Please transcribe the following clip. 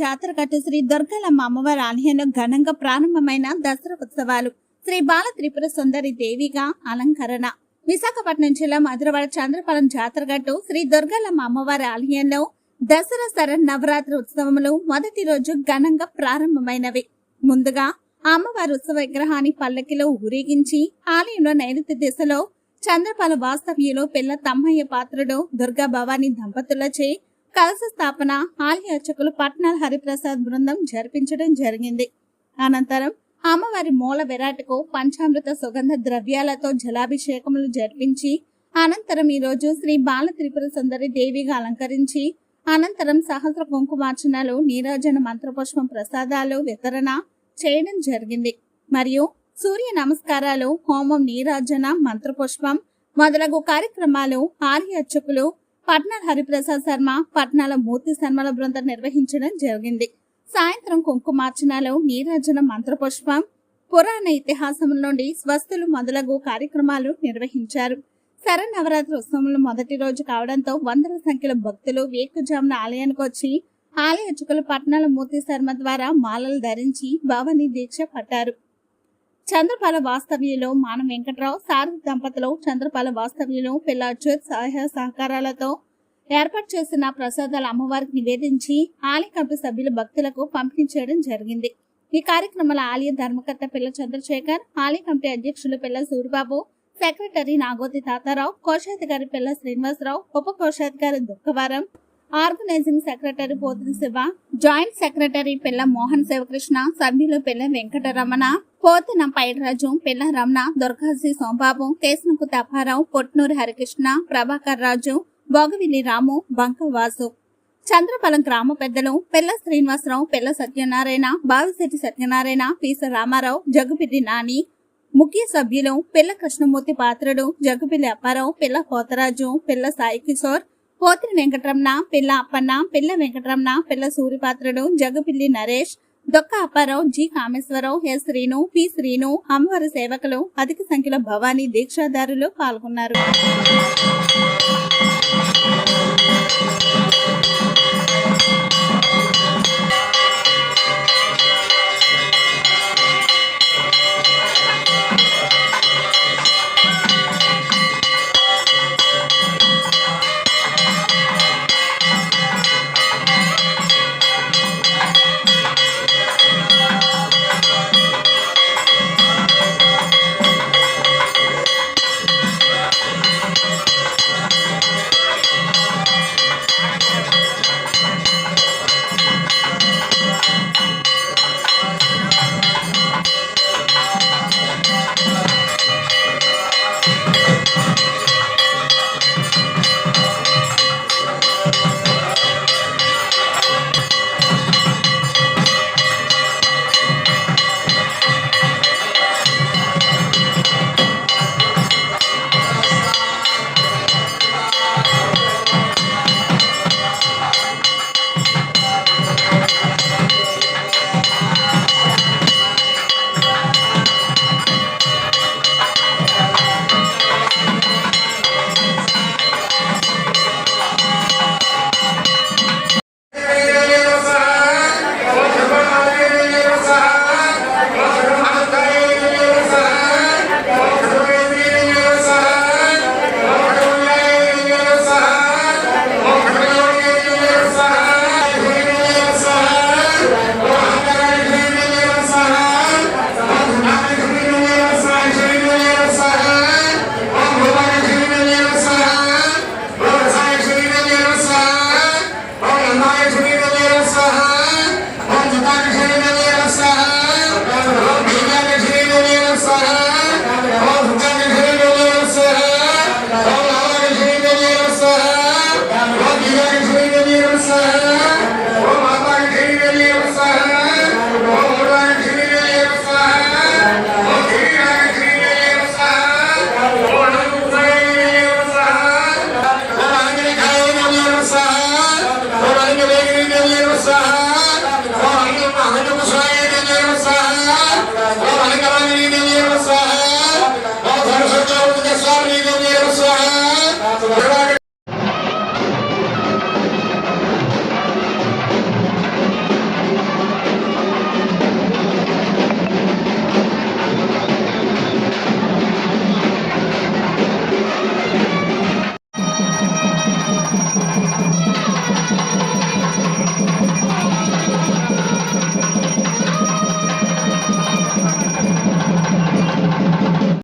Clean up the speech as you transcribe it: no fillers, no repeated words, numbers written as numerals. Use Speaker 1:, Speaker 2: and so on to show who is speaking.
Speaker 1: జాతర కట్టు శ్రీ దుర్గలమ్మ అమ్మవారి ఆలయంలో ఘనంగా ప్రారంభమైన దసరా ఉత్సవాలు. శ్రీ బాల త్రిపుర సుందరి దేవిగా అలంకరణ. విశాఖపట్నం జిల్లా మధురవాడ చంద్రపాలెం జాతర కట్టు శ్రీ దుర్గలమ్మ అమ్మవారి ఆలయంలో దసరా నవరాత్రి ఉత్సవములు మొదటి రోజు ఘనంగా ప్రారంభమైనవి. ముందుగా అమ్మవారి ఉత్సవ విగ్రహాన్ని పల్లకిలో ఊరేగించి ఆలయంలో నైరుతి దిశలో చంద్రపాలెం వాస్తవ్యులు పిల్ల తమ్మయ్య పాత్రుడు దుర్గా భవానీ దంపతులచే కలశ స్థాపన ఆలయ అర్చకులు పట్నాల హరిప్రసాద్ బృందం జరిపించడం జరిగింది. అనంతరం అమ్మవారి మూల విరాటకు పంచామృత సుగంధ ద్రవ్యాలతో జలాభిషేకములు జరిపించి అనంతరం ఈ రోజు శ్రీ బాల త్రిపుర సుందరి దేవిగా అలంకరించి అనంతరం సహస్ర కుంకుమార్చనలు, నీరాజన మంత్రపుష్పం ప్రసాదాలు వితరణ చేయడం జరిగింది. మరియు సూర్య నమస్కారాలు, హోమం, నీరాజన మంత్రపుష్పం మొదలగు కార్యక్రమాలు ఆలయ అర్చకులు పట్నాల హరిప్రసాద్ శర్మ, పట్నాల మూర్తి శర్మల బృందం నిర్వహించడం జరిగింది. సాయంత్రం కుంకుమార్చనలు, నీరాజన మంత్రపుష్పం, పురాణ ఇతిహాసం నుండి స్వస్తులు మొదలగు కార్యక్రమాలు నిర్వహించారు. శరన్నవరాత్రి ఉత్సవంలో మొదటి రోజు కావడంతో వందల సంఖ్యలో భక్తులు వేకుజామున ఆలయానికి వచ్చి ఆలయ అర్చకులు పట్నాల మూర్తి శర్మ ద్వారా మాలలు ధరించి భవానీ దీక్ష పట్టారు. చంద్రపాలెం వాస్తవ్యులు మాన వెంకట్రావు, శారద దంపతులు చంద్రపాలెం వాస్తవ్యులు పిల్ల అచ్యుత్ సహాయ సహకారాలతో ఏర్పాటు చేసిన ప్రసాదాలు అమ్మవారికి నివేదించి ఆలయ కమిటీ సభ్యులు భక్తులకు పంపిణీ చేయడం జరిగింది. ఈ కార్యక్రమంలో ఆలయ ధర్మకర్త పిల్ల చంద్రశేఖర్, ఆలయ కమిటీ అధ్యక్షులు పిల్ల సూరిబాబు, సెక్రటరీ నాగోతి తాతారావు, కోశాధికారి పిల్ల శ్రీనివాసరావు, ఉప కోశాధికారి దుఃఖవారం, organizing secretary Potina Siva, joint secretary Pilla Mohan Sivakrishna, సభ్యులు పిల్ల వెంకటరమణ, పోతిన పైడరాజు, పిల్ల రమణ, దుర్గాజీ సోంబాబు, కేశనకు తపారావు, పొట్నూరి హరికృష్ణ, ప్రభాకర్ రాజు, బోగవిల్లి రాము, బంకవాసు, చంద్రపాలెం గ్రామ పెద్దలు పిల్ల శ్రీనివాసరావు, పిల్ల సత్యనారాయణ, బావిశెట్టి సత్యనారాయణ, పీస రామారావు, జగ్గుపిల్లి నాని, ముఖ్య సభ్యులు పిల్ల కృష్ణమూర్తి పాత్రుడు, జగ్గుపిల్లి అప్పారావు, పిల్ల పోతరాజు, పిల్ల సాయి కిషోర్, పోతిని వెంకటరమణ, పిల్ల Appanna, Pilla Venkataramana, Pilla Suripatrudu, Jaggupilli Naresh, Dokka Apparao, G Kameswararao, S Srinu, P Srinu, అమ్మవారి సేవకులు, అధిక సంఖ్యలో భవానీ దీక్షాదారులు పాల్గొన్నారు.
Speaker 2: Swami